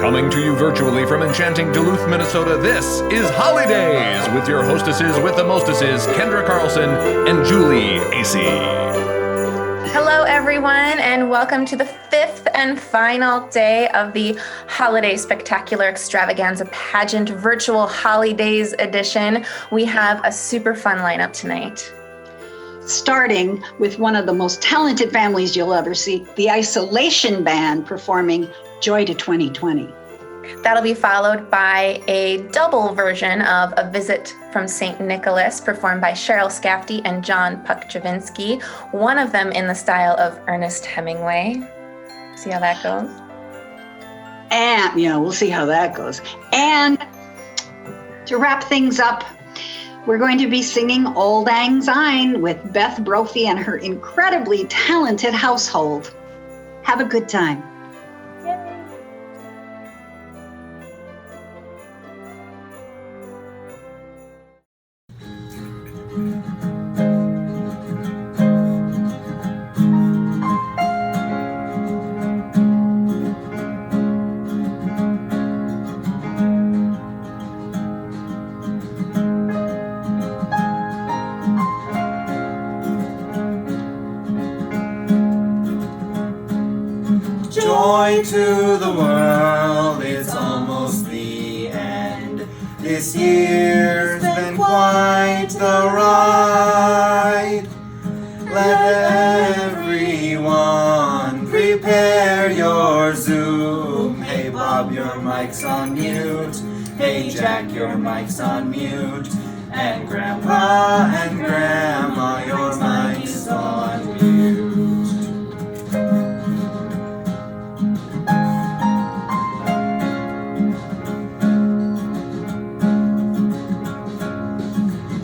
Coming to you virtually from enchanting Duluth, Minnesota, this is Holidays with your hostesses with the mostesses, Kendra Carlson and Julie Acey. Hello, everyone, and welcome to the fifth and final day of the Holiday Spectacular Extravaganza Pageant Virtual Holidays Edition. We have a super fun lineup tonight. Starting with one of the most talented families you'll ever see, the Isolation Band performing Joy to 2020. That'll be followed by a double version of A Visit from St. Nicholas, performed by Cheryl Skafte and John Pokrzywinski, one of them in the style of Ernest Hemingway. See how that goes? And, we'll see how that goes. And to wrap things up, we're going to be singing Auld Lang Syne with Beth Brophy and her incredibly talented household. Have a good time. Joy to the world, it's almost the end. This year's been quite the ride. Let everyone prepare your Zoom. Hey Bob, your mic's on mute. Hey Jack, your mic's on mute. And Grandpa and Grandma, your mic's on mute.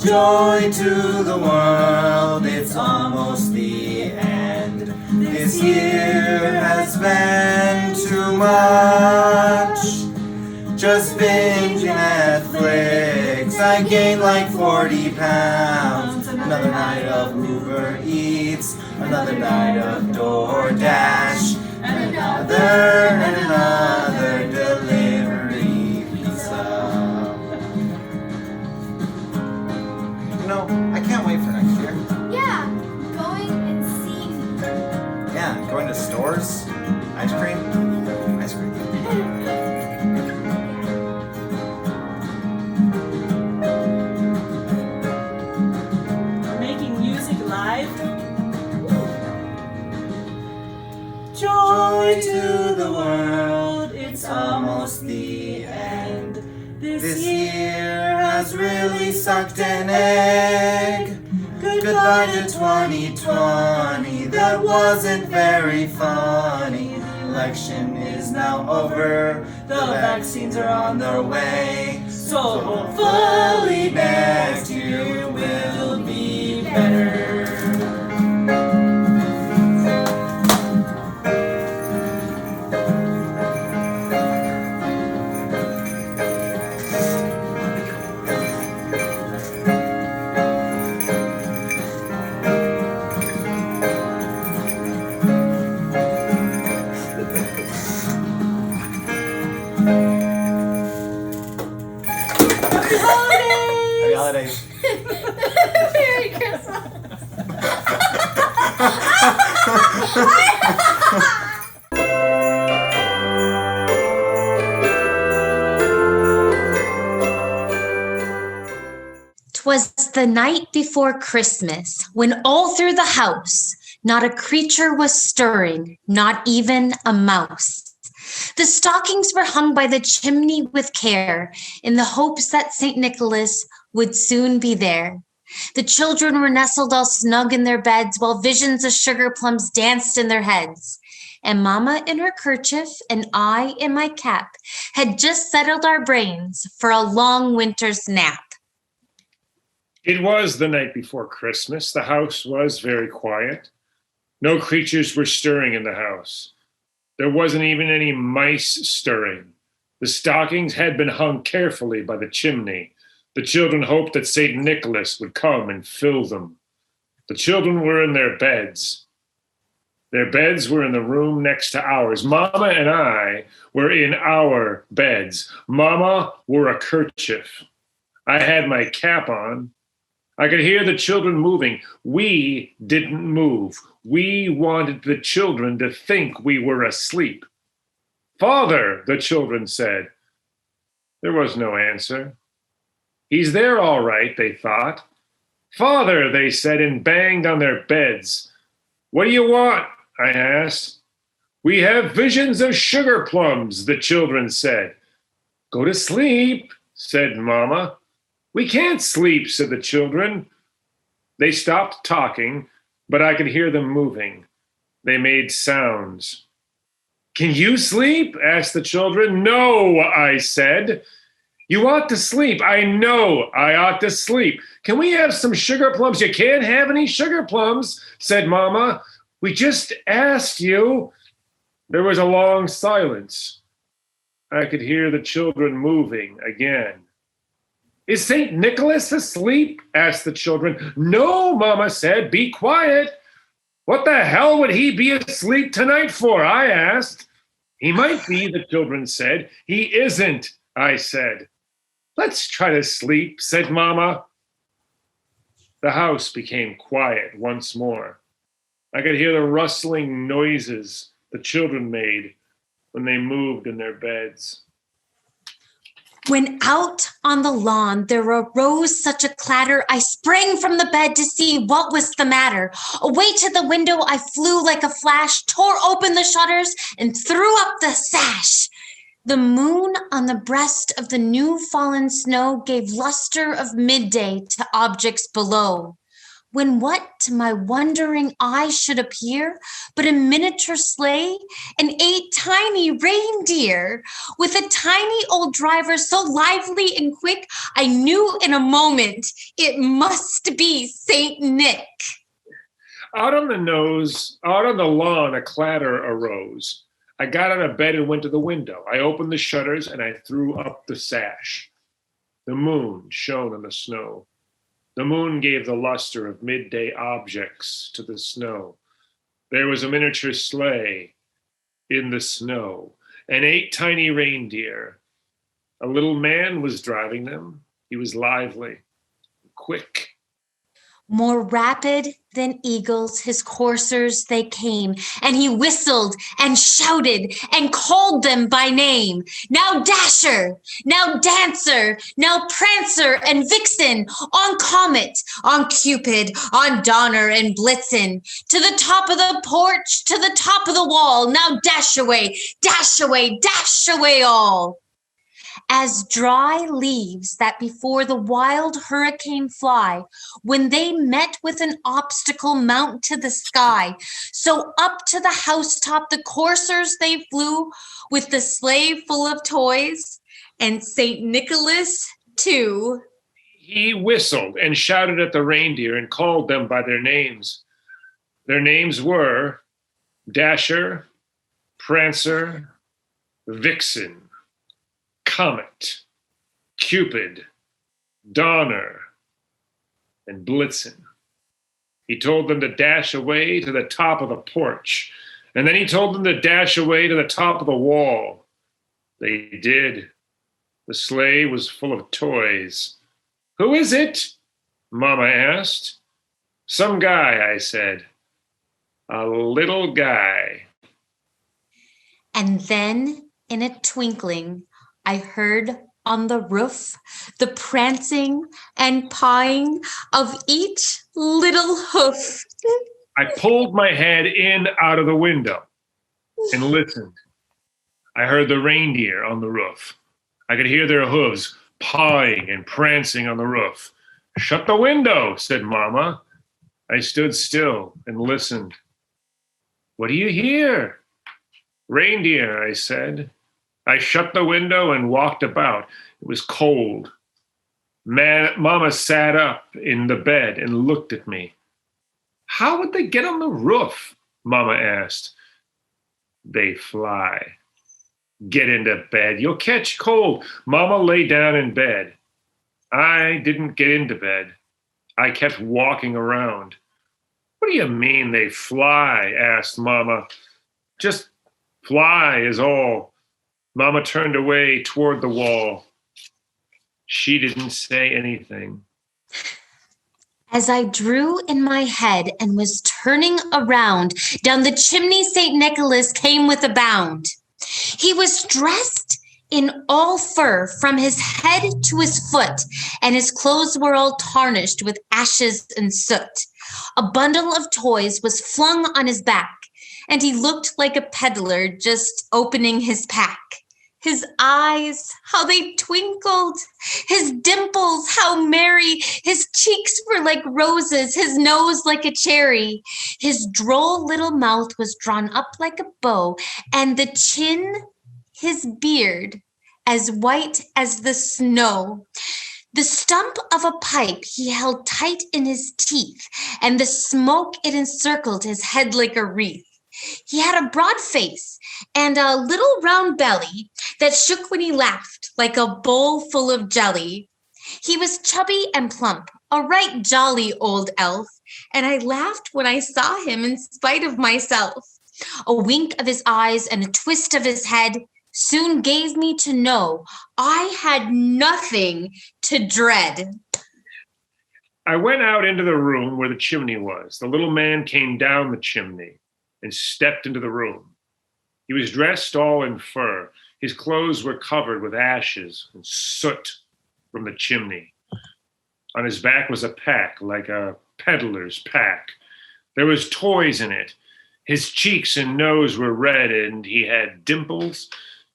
Joy to the world, it's almost the end. This year has been too much. Just binge Netflix, I gained like 40 pounds. Another night of Uber Eats, another night of DoorDash, and another delivery pizza. No, I can't wait for next year. Yeah, going and seeing. Yeah, going to stores, ice cream. Making music live. Joy to the world, it's almost the end. This year has really sucked an egg. Goodbye to 2020, that wasn't very funny. The election is now over, the vaccines are on their way. So hopefully next year will be better. Happy holidays. Merry Christmas. 'Twas the night before Christmas, when all through the house not a creature was stirring, not even a mouse. The stockings were hung by the chimney with care, in the hopes that St. Nicholas would soon be there. The children were nestled all snug in their beds, while visions of sugar plums danced in their heads. And Mama in her kerchief and I in my cap had just settled our brains for a long winter's nap. It was the night before Christmas. The house was very quiet. No creatures were stirring in the house. There wasn't even any mice stirring. The stockings had been hung carefully by the chimney. The children hoped that St. Nicholas would come and fill them. The children were in their beds. Their beds were in the room next to ours. Mama and I were in our beds. Mama wore a kerchief. I had my cap on. I could hear the children moving. We didn't move. We wanted the children to think we were asleep. Father, the children said. There was no answer. He's there all right, they thought. Father, they said, and banged on their beds. What do you want? I asked. We have visions of sugar plums, the children said. Go to sleep, said Mama. We can't sleep, said the children. They stopped talking, but I could hear them moving. They made sounds. Can you sleep? Asked the children. No, I said. You ought to sleep. I know I ought to sleep. Can we have some sugar plums? You can't have any sugar plums, said Mama. We just asked you. There was a long silence. I could hear the children moving again. Is St. Nicholas asleep? Asked the children. No, Mama said. Be quiet. What the hell would he be asleep tonight for? I asked. He might be, the children said. He isn't, I said. Let's try to sleep, said Mama. The house became quiet once more. I could hear the rustling noises the children made when they moved in their beds. When out on the lawn there arose such a clatter, I sprang from the bed to see what was the matter. Away to the window I flew like a flash, tore open the shutters, and threw up the sash. The moon on the breast of the new fallen snow gave luster of midday to objects below. When what to my wondering eye should appear but a miniature sleigh and 8 tiny reindeer with a tiny old driver so lively and quick, I knew in a moment it must be Saint Nick. Out on the lawn, a clatter arose. I got out of bed and went to the window. I opened the shutters and I threw up the sash. The moon shone on the snow. The moon gave the luster of midday objects to the snow. There was a miniature sleigh in the snow and 8 tiny reindeer. A little man was driving them. He was lively, quick. More rapid than eagles, his coursers they came, and he whistled and shouted and called them by name. Now Dasher, now Dancer, now Prancer and Vixen, on Comet, on Cupid, on Donner and Blitzen, to the top of the porch, to the top of the wall. Now dash away, dash away, dash away all. As dry leaves that before the wild hurricane fly, when they met with an obstacle mount to the sky, so up to the housetop the coursers they flew, with the sleigh full of toys, and St. Nicholas too. He whistled and shouted at the reindeer and called them by their names. Their names were Dasher, Prancer, Vixen, Comet, Cupid, Donner, and Blitzen. He told them to dash away to the top of the porch, and then he told them to dash away to the top of the wall. They did. The sleigh was full of toys. Who is it? Mama asked. Some guy, I said. A little guy. And then, in a twinkling, I heard on the roof the prancing and pawing of each little hoof. I pulled my head in out of the window and listened. I heard the reindeer on the roof. I could hear their hooves pawing and prancing on the roof. Shut the window, said Mama. I stood still and listened. What do you hear? Reindeer, I said. I shut the window and walked about. It was cold. Mama sat up in the bed and looked at me. How would they get on the roof? Mama asked. They fly. Get into bed. You'll catch cold. Mama lay down in bed. I didn't get into bed. I kept walking around. What do you mean they fly? Asked Mama. Just fly is all. Mama turned away toward the wall. She didn't say anything. As I drew in my head and was turning around, down the chimney St. Nicholas came with a bound. He was dressed in all fur from his head to his foot, and his clothes were all tarnished with ashes and soot. A bundle of toys was flung on his back, and he looked like a peddler just opening his pack. His eyes, how they twinkled, his dimples, how merry, his cheeks were like roses, his nose like a cherry. His droll little mouth was drawn up like a bow, and the chin, his beard, as white as the snow. The stump of a pipe he held tight in his teeth, and the smoke it encircled his head like a wreath. He had a broad face and a little round belly that shook when he laughed like a bowl full of jelly. He was chubby and plump, a right jolly old elf, and I laughed when I saw him in spite of myself. A wink of his eyes and a twist of his head soon gave me to know I had nothing to dread. I went out into the room where the chimney was. The little man came down the chimney and stepped into the room. He was dressed all in fur. His clothes were covered with ashes and soot from the chimney. On his back was a pack, like a peddler's pack. There was toys in it. His cheeks and nose were red, and he had dimples.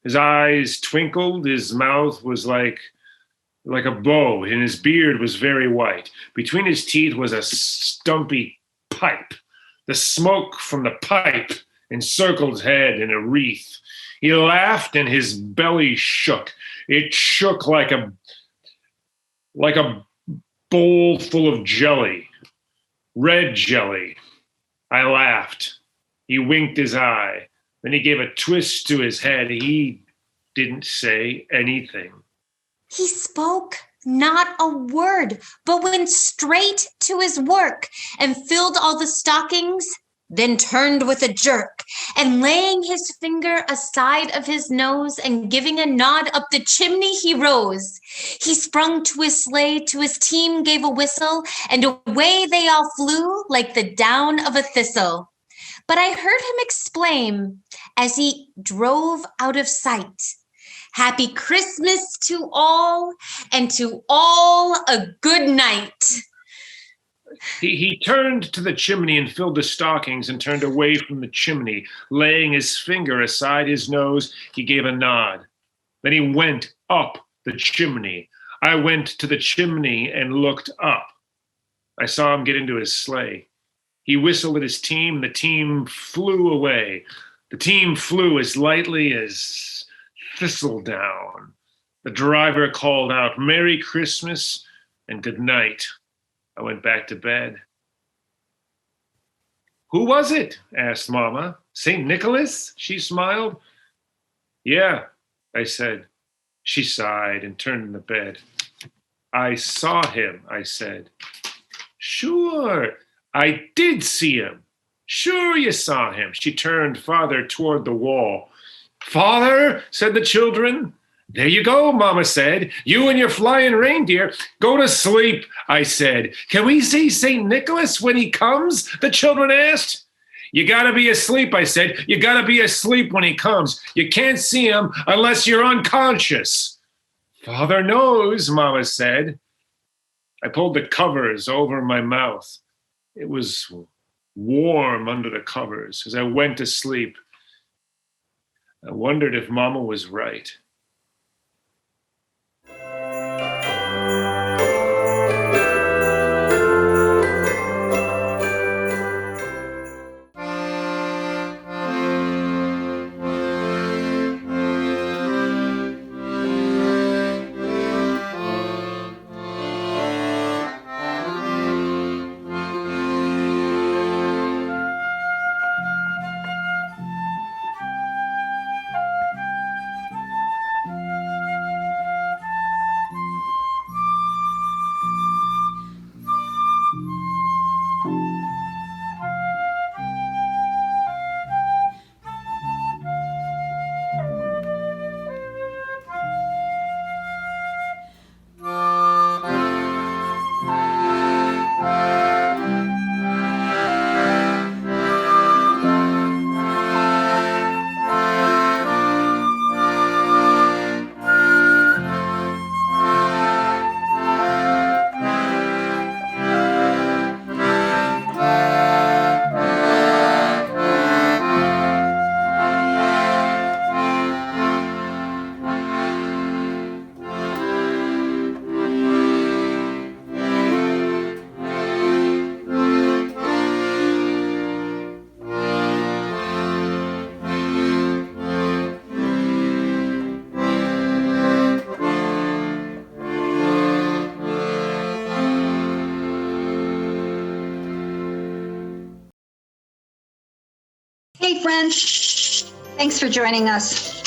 His eyes twinkled. His mouth was like a bow, and his beard was very white. Between his teeth was a stumpy pipe. The smoke from the pipe encircled his head in a wreath. He laughed and his belly shook. It shook like a bowl full of jelly, red jelly. I laughed. He winked his eye. Then he gave a twist to his head. He didn't say anything. He spoke not a word, but went straight to his work and filled all the stockings, then turned with a jerk, and laying his finger aside of his nose and giving a nod up the chimney he rose. He sprung to his sleigh, to his team gave a whistle, and away they all flew like the down of a thistle. But I heard him exclaim as he drove out of sight, "Happy Christmas to all, and to all a good night." He turned to the chimney and filled the stockings and turned away from the chimney. Laying his finger aside his nose, he gave a nod. Then he went up the chimney. I went to the chimney and looked up. I saw him get into his sleigh. He whistled at his team. The team flew away. The team flew as lightly as thistledown. The driver called out, "Merry Christmas and good night." I went back to bed. "Who was it?" asked Mama. "St. Nicholas?" She smiled. "Yeah," I said. She sighed and turned in the bed. "I saw him," I said. "Sure, I did see him." "Sure you saw him." She turned farther toward the wall. "Father," said the children. "There you go," Mama said. "You and your flying reindeer. Go to sleep," I said. "Can we see St. Nicholas when he comes?" the children asked. "You gotta be asleep," I said. "You gotta be asleep when he comes. You can't see him unless you're unconscious." "Father knows," Mama said. I pulled the covers over my mouth. It was warm under the covers as I went to sleep. I wondered if Mama was right. Hey, friends. Thanks for joining us.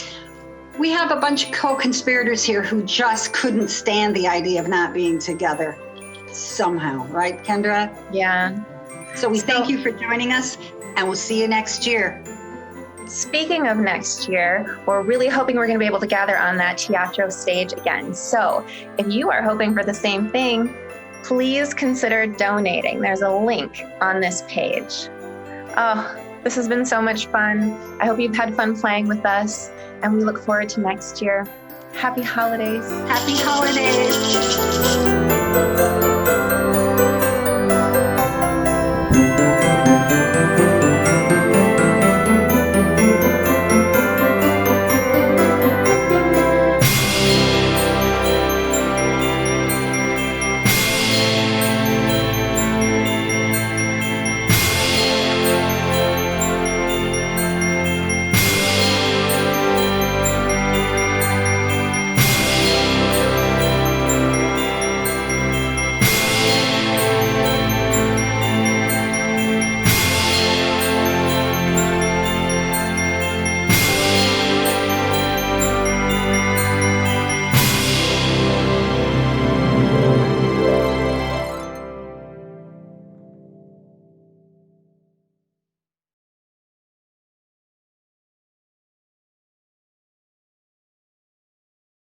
We have a bunch of co-conspirators here who just couldn't stand the idea of not being together somehow, right, Kendra? Yeah. So we thank you for joining us, and we'll see you next year. Speaking of next year, we're really hoping we're going to be able to gather on that teatro stage again. So if you are hoping for the same thing, please consider donating. There's a link on this page. Oh, this has been so much fun. I hope you've had fun playing with us, and we look forward to next year. Happy holidays. Happy holidays.